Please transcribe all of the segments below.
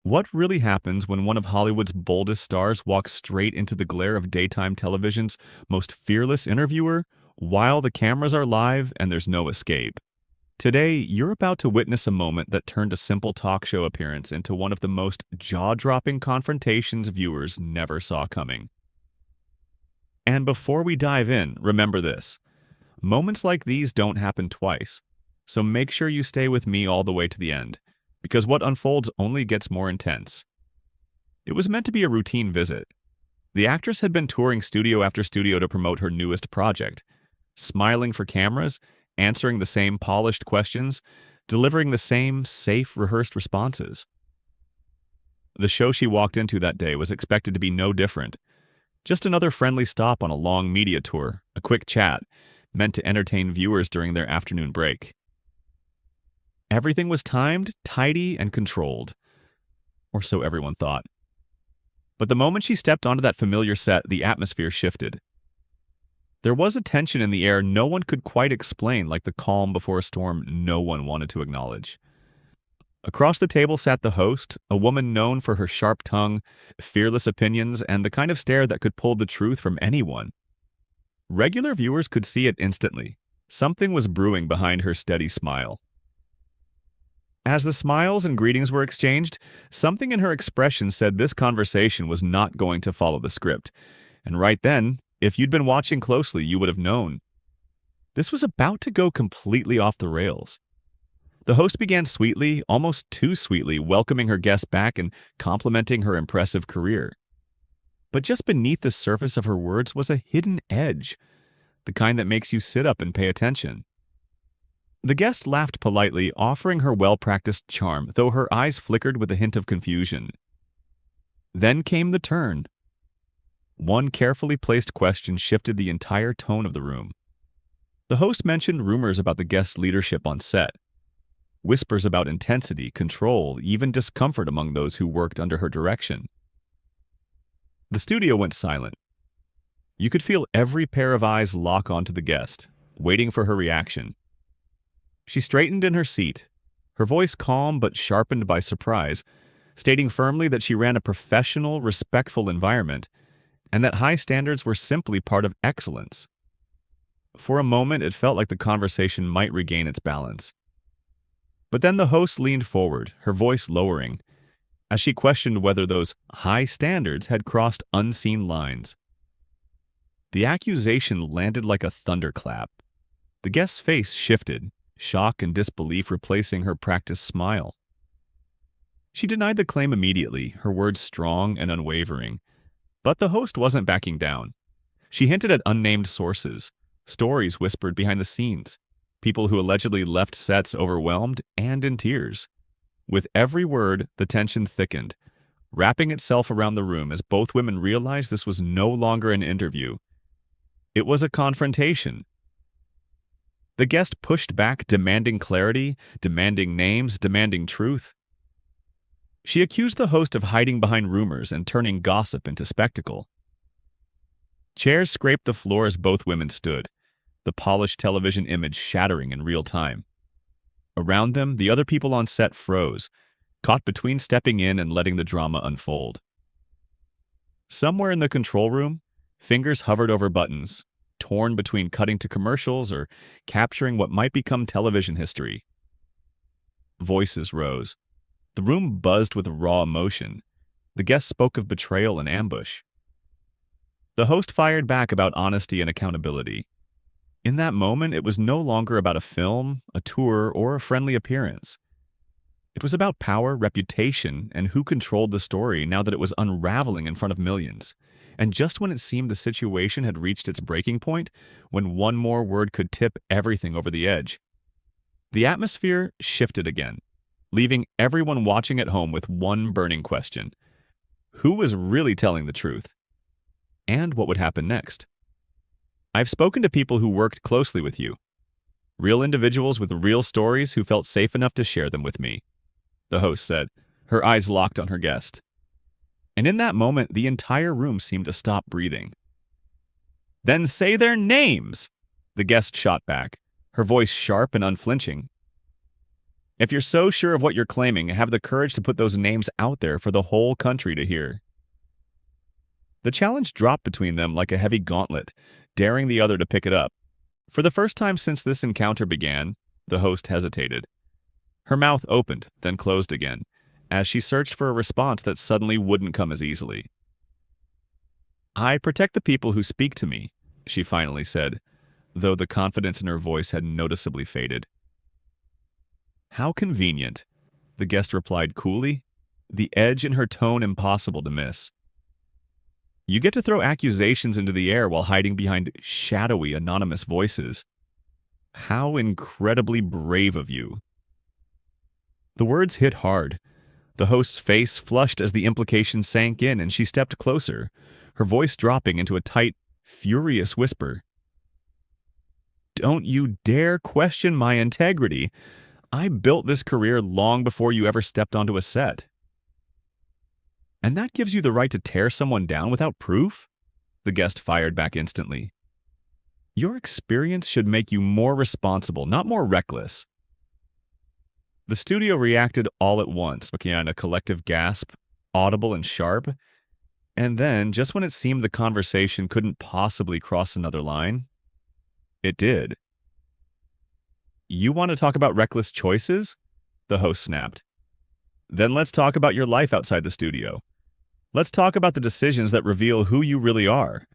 What really happens when one of Hollywood's boldest stars walks straight into the glare of daytime television's most fearless interviewer while the cameras are live and there's no escape? Today, you're about to witness a moment that turned a simple talk show appearance into one of the most jaw-dropping confrontations viewers never saw coming. And before we dive in, remember this. Moments like these don't happen twice, so make sure you stay with me all the way to the end, because what unfolds only gets more intense. It was meant to be a routine visit. The actress had been touring studio after studio to promote her newest project, smiling for cameras, answering the same polished questions, delivering the same safe, rehearsed responses. The show she walked into that day was expected to be no different. Just another friendly stop on a long media tour, a quick chat, meant to entertain viewers during their afternoon break. Everything was timed, tidy, and controlled. Or so everyone thought. But the moment she stepped onto that familiar set, the atmosphere shifted. There was a tension in the air no one could quite explain, like the calm before a storm no one wanted to acknowledge. Across the table sat the host, a woman known for her sharp tongue, fearless opinions, and the kind of stare that could pull the truth from anyone. Regular viewers could see it instantly. Something was brewing behind her steady smile. As the smiles and greetings were exchanged, something in her expression said this conversation was not going to follow the script. And right then, if you'd been watching closely, you would have known. This was about to go completely off the rails. The host began sweetly, almost too sweetly, welcoming her guest back and complimenting her impressive career. But just beneath the surface of her words was a hidden edge, the kind that makes you sit up and pay attention. The guest laughed politely, offering her well-practiced charm, though her eyes flickered with a hint of confusion. Then came the turn. One carefully placed question shifted the entire tone of the room. The host mentioned rumors about the guest's leadership on set, whispers about intensity, control, even discomfort among those who worked under her direction. The studio went silent. You could feel every pair of eyes lock onto the guest, waiting for her reaction. She straightened in her seat, her voice calm but sharpened by surprise, stating firmly that she ran a professional, respectful environment, and that high standards were simply part of excellence. For a moment, it felt like the conversation might regain its balance. But then the host leaned forward, her voice lowering, as she questioned whether those high standards had crossed unseen lines. The accusation landed like a thunderclap. The guest's face shifted, shock and disbelief replacing her practiced smile. She denied the claim immediately, her words strong and unwavering. But the host wasn't backing down. She hinted at unnamed sources, stories whispered behind the scenes, people who allegedly left sets overwhelmed and in tears. With every word, the tension thickened, wrapping itself around the room as both women realized this was no longer an interview. It was a confrontation. The guest pushed back, demanding clarity, demanding names, demanding truth. She accused the host of hiding behind rumors and turning gossip into spectacle. Chairs scraped the floor as both women stood, the polished television image shattering in real time. Around them, the other people on set froze, caught between stepping in and letting the drama unfold. Somewhere in the control room, fingers hovered over buttons, torn between cutting to commercials or capturing what might become television history. Voices rose. The room buzzed with raw emotion. The guest spoke of betrayal and ambush. The host fired back about honesty and accountability. In that moment, it was no longer about a film, a tour, or a friendly appearance. It was about power, reputation, and who controlled the story now that it was unraveling in front of millions. And just when it seemed the situation had reached its breaking point, when one more word could tip everything over the edge, the atmosphere shifted again, leaving everyone watching at home with one burning question. Who was really telling the truth? And what would happen next? I've spoken to people who worked closely with you. Real individuals with real stories who felt safe enough to share them with me, the host said, her eyes locked on her guest. And in that moment, the entire room seemed to stop breathing. Then say their names, the guest shot back, her voice sharp and unflinching. If you're so sure of what you're claiming, have the courage to put those names out there for the whole country to hear. The challenge dropped between them like a heavy gauntlet, daring the other to pick it up. For the first time since this encounter began, the host hesitated. Her mouth opened, then closed again, as she searched for a response that suddenly wouldn't come as easily. "I protect the people who speak to me," she finally said, though the confidence in her voice had noticeably faded. "How convenient," the guest replied coolly, the edge in her tone impossible to miss. "You get to throw accusations into the air while hiding behind shadowy, anonymous voices. How incredibly brave of you." The words hit hard. The host's face flushed as the implication sank in, and she stepped closer, her voice dropping into a tight, furious whisper. "Don't you dare question my integrity. I built this career long before you ever stepped onto a set." "And that gives you the right to tear someone down without proof?" the guest fired back instantly. "Your experience should make you more responsible, not more reckless." The studio reacted all at once, looking at a collective gasp, audible and sharp, and then, just when it seemed the conversation couldn't possibly cross another line, it did. "You want to talk about reckless choices?" the host snapped. "Then let's talk about your life outside the studio. Let's talk about the decisions that reveal who you really are."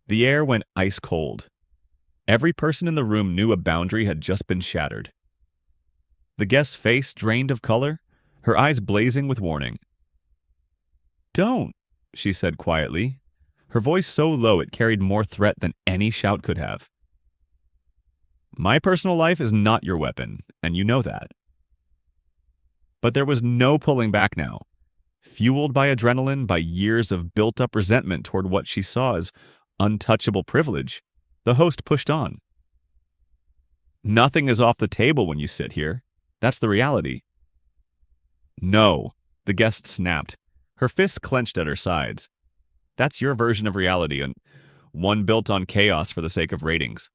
The air went ice cold. Every person in the room knew a boundary had just been shattered. The guest's face drained of color, her eyes blazing with warning. "Don't," she said quietly, her voice so low it carried more threat than any shout could have. "My personal life is not your weapon, and you know that." But there was no pulling back now. Fueled by adrenaline, by years of built-up resentment toward what she saw as untouchable privilege, the host pushed on. "Nothing is off the table when you sit here. That's the reality." "No," the guest snapped, her fists clenched at her sides. "That's your version of reality, and one built on chaos for the sake of ratings.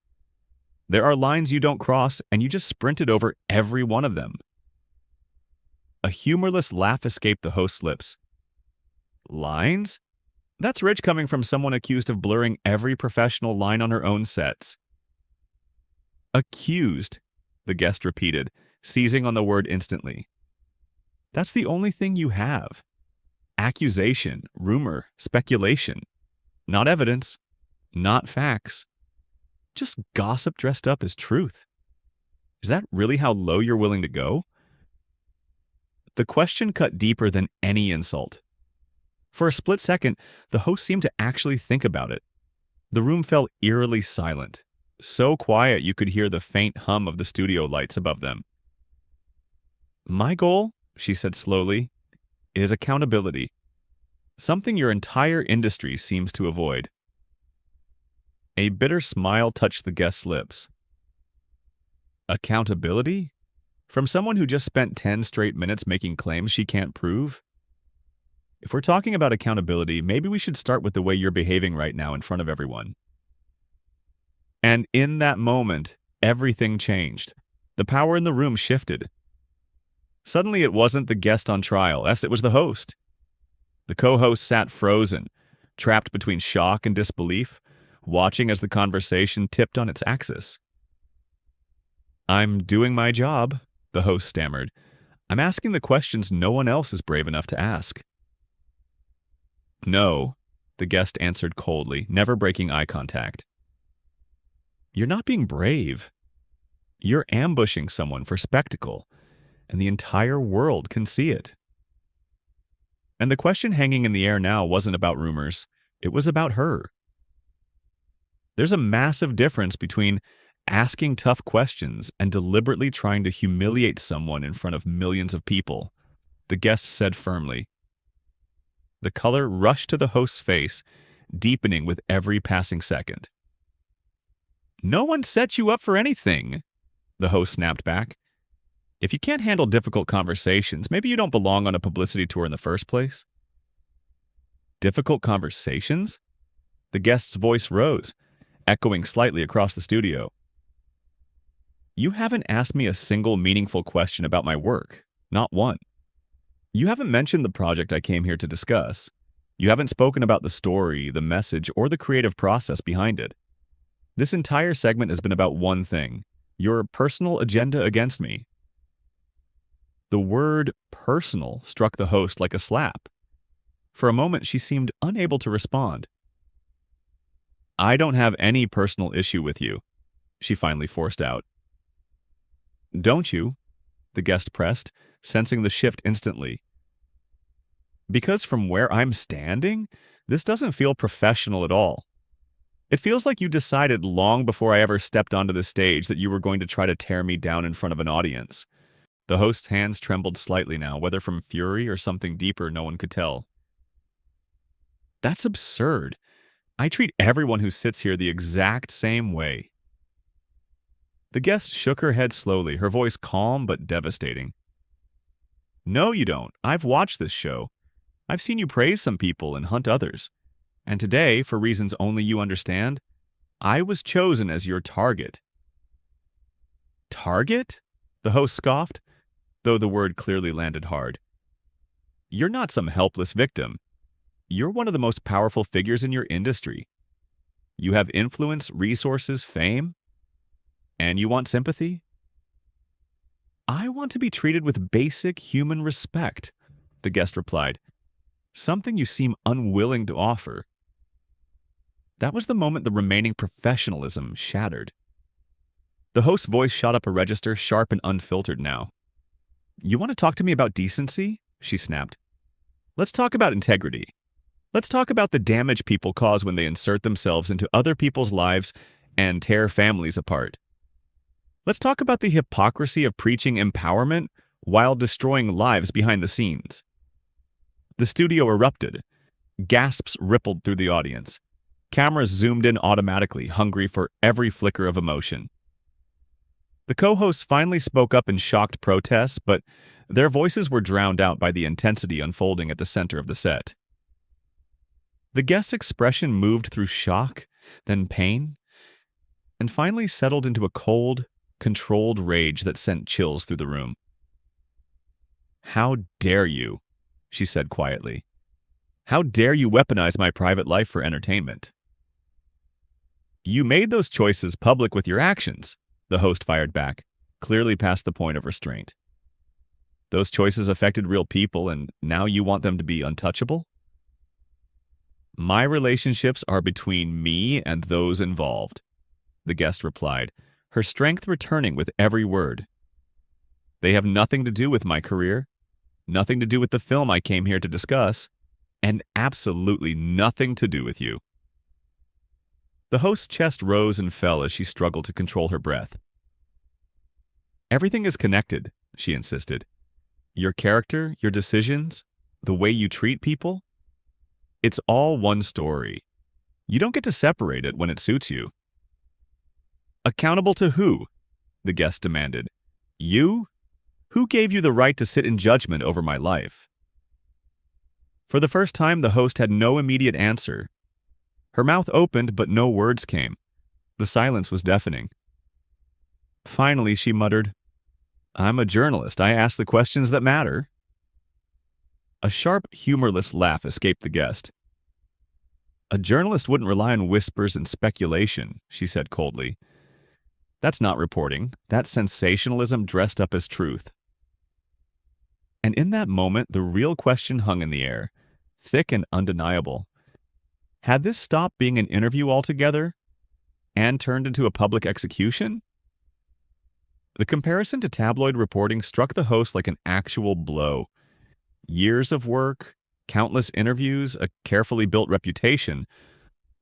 There are lines you don't cross, and you just sprinted over every one of them." A humorless laugh escaped the host's lips. "Lines? That's rich coming from someone accused of blurring every professional line on her own sets." "Accused," the guest repeated, seizing on the word instantly. "That's the only thing you have. Accusation, rumor, speculation. Not evidence, not facts. Just gossip dressed up as truth. Is that really how low you're willing to go?" The question cut deeper than any insult. For a split second, the host seemed to actually think about it. The room fell eerily silent, so quiet you could hear the faint hum of the studio lights above them. "My goal," she said slowly, "is accountability. Something your entire industry seems to avoid." A bitter smile touched the guest's lips. "Accountability? From someone who just spent 10 straight minutes making claims she can't prove? If we're talking about accountability, maybe we should start with the way you're behaving right now in front of everyone." And in that moment, everything changed. The power in the room shifted. Suddenly it wasn't the guest on trial, it was the host. The co-host sat frozen, trapped between shock and disbelief, watching as the conversation tipped on its axis. "I'm doing my job," the host stammered. "I'm asking the questions no one else is brave enough to ask." "No," the guest answered coldly, never breaking eye contact. "You're not being brave. You're ambushing someone for spectacle, and the entire world can see it." And the question hanging in the air now wasn't about rumors. It was about her. There's a massive difference between asking tough questions and deliberately trying to humiliate someone in front of millions of people, the guest said firmly. The color rushed to the host's face, deepening with every passing second. "No one set you up for anything," the host snapped back. "If you can't handle difficult conversations, maybe you don't belong on a publicity tour in the first place." "Difficult conversations?" The guest's voice rose, echoing slightly across the studio. You haven't asked me a single meaningful question about my work. Not one. You haven't mentioned the project I came here to discuss. You haven't spoken about the story, the message, or the creative process behind it. This entire segment has been about one thing: your personal agenda against me. The word personal struck the host like a slap. For a moment, she seemed unable to respond. I don't have any personal issue with you, she finally forced out. Don't you? The guest pressed, sensing the shift instantly. Because from where I'm standing, this doesn't feel professional at all. It feels like you decided long before I ever stepped onto the stage that you were going to try to tear me down in front of an audience. The host's hands trembled slightly now, whether from fury or something deeper no one could tell. That's absurd. I treat everyone who sits here the exact same way. The guest shook her head slowly, her voice calm but devastating. No, you don't. I've watched this show. I've seen you praise some people and hunt others. And today, for reasons only you understand, I was chosen as your target. Target? The host scoffed, though the word clearly landed hard. You're not some helpless victim. You're one of the most powerful figures in your industry. You have influence, resources, fame, and you want sympathy? I want to be treated with basic human respect, the guest replied, something you seem unwilling to offer. That was the moment the remaining professionalism shattered. The host's voice shot up a register, sharp and unfiltered now. You want to talk to me about decency? She snapped. Let's talk about integrity. Let's talk about the damage people cause when they insert themselves into other people's lives and tear families apart. Let's talk about the hypocrisy of preaching empowerment while destroying lives behind the scenes. The studio erupted. Gasps rippled through the audience. Cameras zoomed in automatically, hungry for every flicker of emotion. The co-hosts finally spoke up in shocked protest, but their voices were drowned out by the intensity unfolding at the center of the set. The guest's expression moved through shock, then pain, and finally settled into a cold, controlled rage that sent chills through the room. How dare you, she said quietly. How dare you weaponize my private life for entertainment? You made those choices public with your actions, the host fired back, clearly past the point of restraint. Those choices affected real people, and now you want them to be untouchable? My relationships are between me and those involved, the guest replied, her strength returning with every word. They have nothing to do with my career, nothing to do with the film I came here to discuss, and absolutely nothing to do with you. The host's chest rose and fell as she struggled to control her breath. Everything is connected, she insisted. Your character, your decisions, the way you treat people, it's all one story. You don't get to separate it when it suits you. Accountable to who? The guest demanded. You? Who gave you the right to sit in judgment over my life? For the first time, the host had no immediate answer. Her mouth opened, but no words came. The silence was deafening. Finally, she muttered, I'm a journalist. I ask the questions that matter. A sharp, humorless laugh escaped the guest. A journalist wouldn't rely on whispers and speculation, she said coldly. That's not reporting. That's sensationalism dressed up as truth. And in that moment, the real question hung in the air, thick and undeniable. Had this stopped being an interview altogether and turned into a public execution? The comparison to tabloid reporting struck the host like an actual blow. Years of work, countless interviews, a carefully built reputation,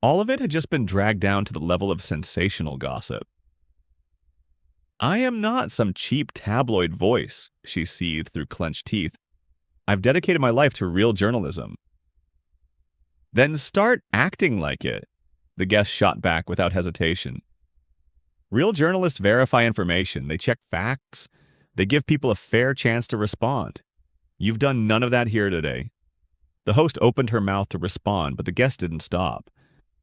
all of it had just been dragged down to the level of sensational gossip. I am not some cheap tabloid voice, she seethed through clenched teeth. I've dedicated my life to real journalism. Then start acting like it, the guest shot back without hesitation. Real journalists verify information, they check facts, they give people a fair chance to respond. You've done none of that here today. The host opened her mouth to respond, but the guest didn't stop.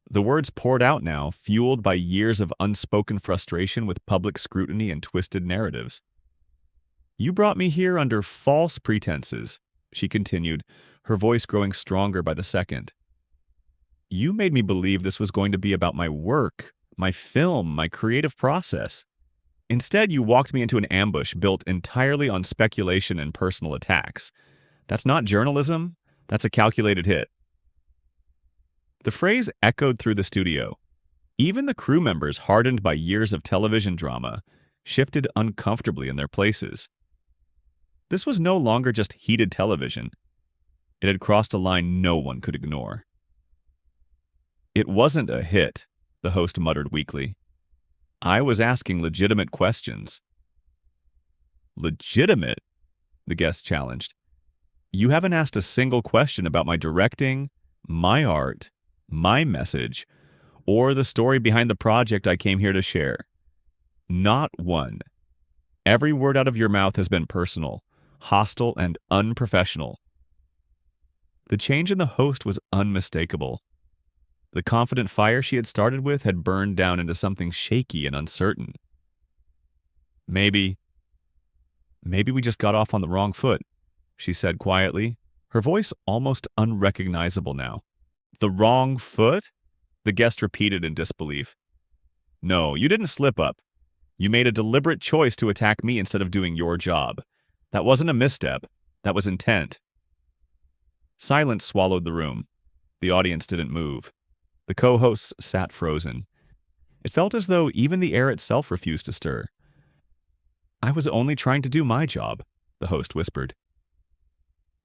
The words poured out now, fueled by years of unspoken frustration with public scrutiny and twisted narratives. "You brought me here under false pretenses," she continued, her voice growing stronger by the second. "You made me believe this was going to be about my work, my film, my creative process. Instead, you walked me into an ambush built entirely on speculation and personal attacks. That's not journalism, that's a calculated hit." The phrase echoed through the studio. Even the crew members, hardened by years of television drama, shifted uncomfortably in their places. This was no longer just heated television. It had crossed a line no one could ignore. "It wasn't a hit," the host muttered weakly. "I was asking legitimate questions." "Legitimate?" the guest challenged. "You haven't asked a single question about my directing, my art, my message, or the story behind the project I came here to share. Not one. Every word out of your mouth has been personal, hostile, and unprofessional." The change in the host was unmistakable. The confident fire she had started with had burned down into something shaky and uncertain. Maybe we just got off on the wrong foot," she said quietly, her voice almost unrecognizable now. "The wrong foot?" the guest repeated in disbelief. "No, you didn't slip up. You made a deliberate choice to attack me instead of doing your job. That wasn't a misstep. That was intent." Silence swallowed the room. The audience didn't move. The co-hosts sat frozen. It felt as though even the air itself refused to stir. "I was only trying to do my job," the host whispered.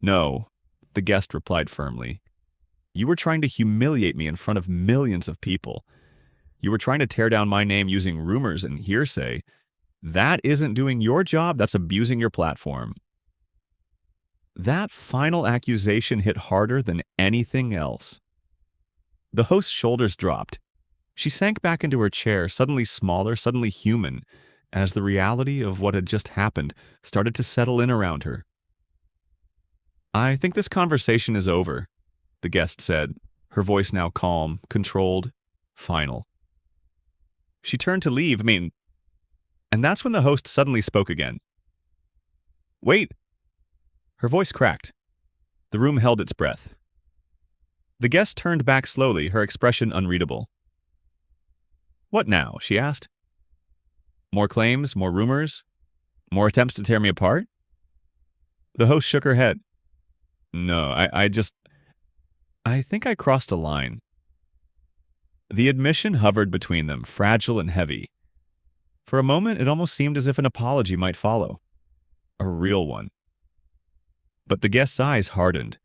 "No," the guest replied firmly. "You were trying to humiliate me in front of millions of people. You were trying to tear down my name using rumors and hearsay. That isn't doing your job, that's abusing your platform." That final accusation hit harder than anything else. The host's shoulders dropped. She sank back into her chair, suddenly smaller, suddenly human, as the reality of what had just happened started to settle in around her. "I think this conversation is over," the guest said, her voice now calm, controlled, final. She turned to leave, and that's when the host suddenly spoke again. "Wait!" Her voice cracked. The room held its breath. The guest turned back slowly, her expression unreadable. "What now?" she asked. "More claims, more rumors, more attempts to tear me apart?" The host shook her head. "No, I think I crossed a line." The admission hovered between them, fragile and heavy. For a moment, it almost seemed as if an apology might follow. A real one. But the guest's eyes hardened.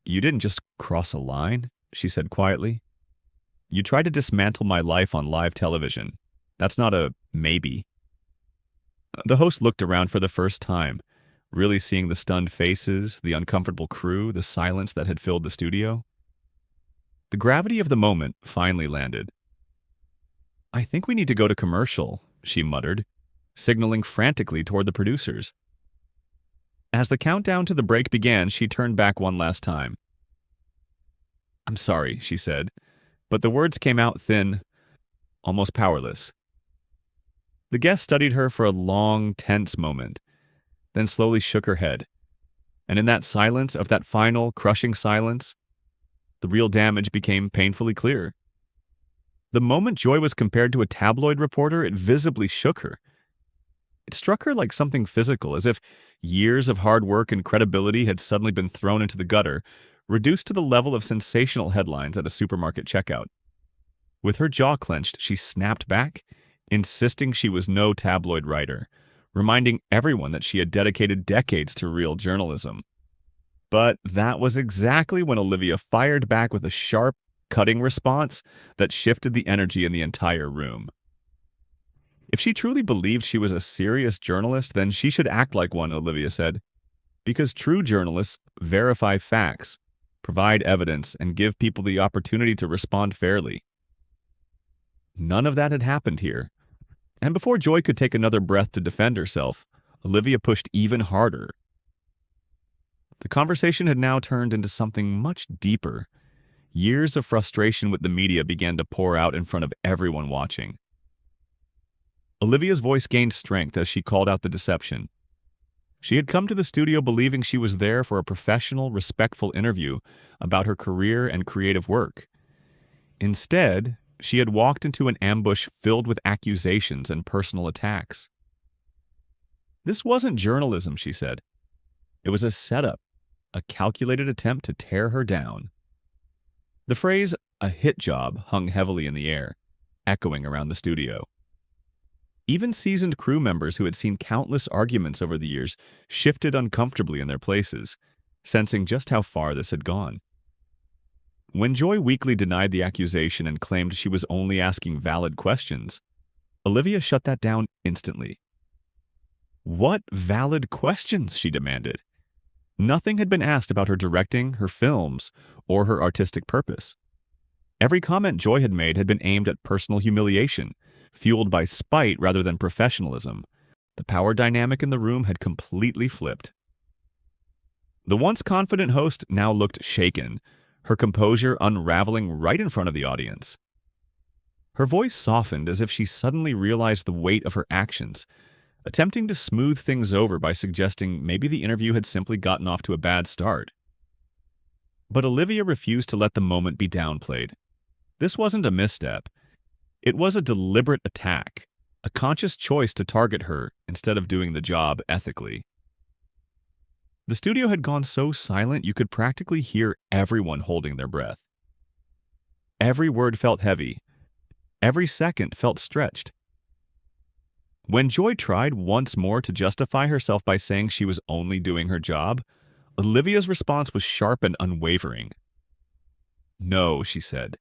"You didn't just cross a line," she said quietly. "You tried to dismantle my life on live television. That's not a maybe." The host looked around for the first time, really seeing the stunned faces, the uncomfortable crew, the silence that had filled the studio. The gravity of the moment finally landed. "I think we need to go to commercial," she muttered, signaling frantically toward the producers. As the countdown to the break began, she turned back one last time. "I'm sorry," she said, but the words came out thin, almost powerless. The guest studied her for a long, tense moment, then slowly shook her head. And in that silence, of that final, crushing silence, the real damage became painfully clear. The moment Joy was compared to a tabloid reporter, it visibly shook her. It struck her like something physical, as if years of hard work and credibility had suddenly been thrown into the gutter, reduced to the level of sensational headlines at a supermarket checkout. With her jaw clenched, she snapped back, insisting she was no tabloid writer, reminding everyone that she had dedicated decades to real journalism. But that was exactly when Olivia fired back with a sharp, cutting response that shifted the energy in the entire room. If she truly believed she was a serious journalist, then she should act like one, Olivia said. Because true journalists verify facts, provide evidence, and give people the opportunity to respond fairly. None of that had happened here. And before Joy could take another breath to defend herself, Olivia pushed even harder. The conversation had now turned into something much deeper, years of frustration with the media began to pour out in front of everyone watching. Olivia's voice gained strength as she called out the deception. She had come to the studio believing she was there for a professional, respectful interview about her career and creative work. Instead, she had walked into an ambush filled with accusations and personal attacks. This wasn't journalism, she said. It was a setup, a calculated attempt to tear her down. The phrase, "a hit job," hung heavily in the air, echoing around the studio. Even seasoned crew members who had seen countless arguments over the years shifted uncomfortably in their places, sensing just how far this had gone. When Joy weakly denied the accusation and claimed she was only asking valid questions, Olivia shut that down instantly. What valid questions? She demanded. Nothing had been asked about her directing, her films, or her artistic purpose. Every comment Joy had made had been aimed at personal humiliation, fueled by spite rather than professionalism. The power dynamic in the room had completely flipped. The once confident host now looked shaken, her composure unraveling right in front of the audience. Her voice softened as if she suddenly realized the weight of her actions, attempting to smooth things over by suggesting maybe the interview had simply gotten off to a bad start. But Olivia refused to let the moment be downplayed. This wasn't a misstep. It was a deliberate attack, a conscious choice to target her instead of doing the job ethically. The studio had gone so silent you could practically hear everyone holding their breath. Every word felt heavy. Every second felt stretched. When Joy tried once more to justify herself by saying she was only doing her job, Olivia's response was sharp and unwavering. "No," she said.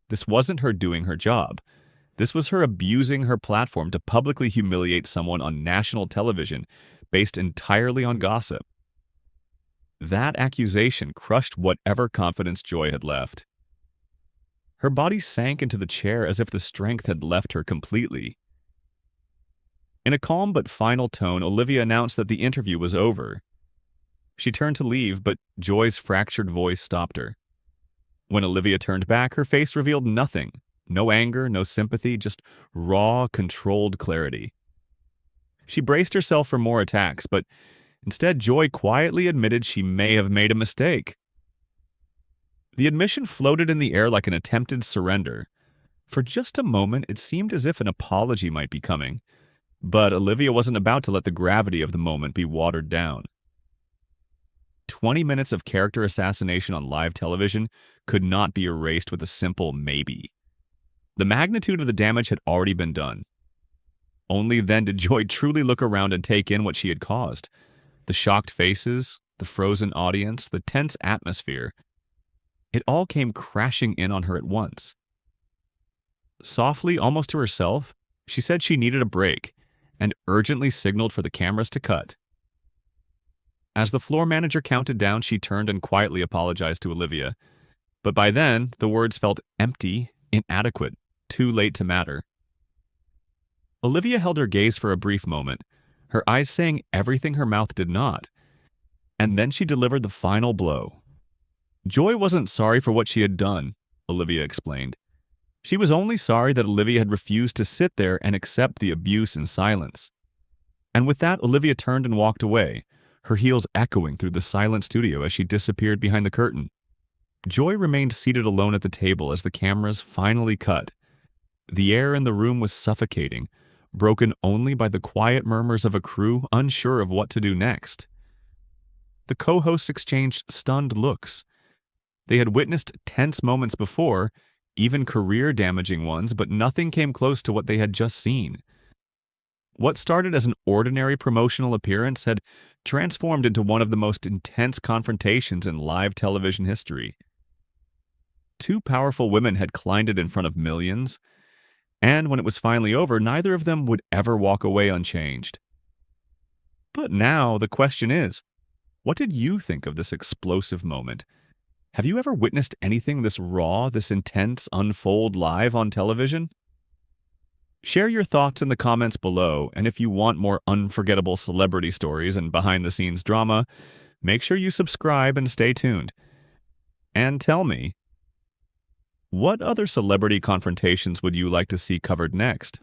This wasn't her doing her job. This was her abusing her platform to publicly humiliate someone on national television based entirely on gossip. That accusation crushed whatever confidence Joy had left. Her body sank into the chair as if the strength had left her completely. In a calm but final tone, Olivia announced that the interview was over. She turned to leave, but Joy's fractured voice stopped her. When Olivia turned back, her face revealed nothing. No anger, no sympathy, just raw, controlled clarity. She braced herself for more attacks, but instead Joy quietly admitted she may have made a mistake. The admission floated in the air like an attempted surrender. For just a moment, it seemed as if an apology might be coming, but Olivia wasn't about to let the gravity of the moment be watered down. 20 minutes of character assassination on live television could not be erased with a simple maybe. The magnitude of the damage had already been done. Only then did Joy truly look around and take in what she had caused. The shocked faces, the frozen audience, the tense atmosphere. It all came crashing in on her at once. Softly, almost to herself, she said she needed a break and urgently signaled for the cameras to cut. As the floor manager counted down, she turned and quietly apologized to Olivia. But by then, the words felt empty, inadequate, too late to matter. Olivia held her gaze for a brief moment, her eyes saying everything her mouth did not. And then she delivered the final blow. Joy wasn't sorry for what she had done, Olivia explained. She was only sorry that Olivia had refused to sit there and accept the abuse in silence. And with that, Olivia turned and walked away, her heels echoing through the silent studio as she disappeared behind the curtain. Joy remained seated alone at the table as the cameras finally cut. The air in the room was suffocating, broken only by the quiet murmurs of a crew unsure of what to do next. The co-hosts exchanged stunned looks. They had witnessed tense moments before, even career-damaging ones, but nothing came close to what they had just seen. What started as an ordinary promotional appearance had transformed into one of the most intense confrontations in live television history. Two powerful women had climbed it in front of millions, and when it was finally over, neither of them would ever walk away unchanged. But now the question is, what did you think of this explosive moment? Have you ever witnessed anything this raw, this intense unfold live on television? Share your thoughts in the comments below, and if you want more unforgettable celebrity stories and behind-the-scenes drama, make sure you subscribe and stay tuned. And tell me, What other celebrity confrontations would you like to see covered next?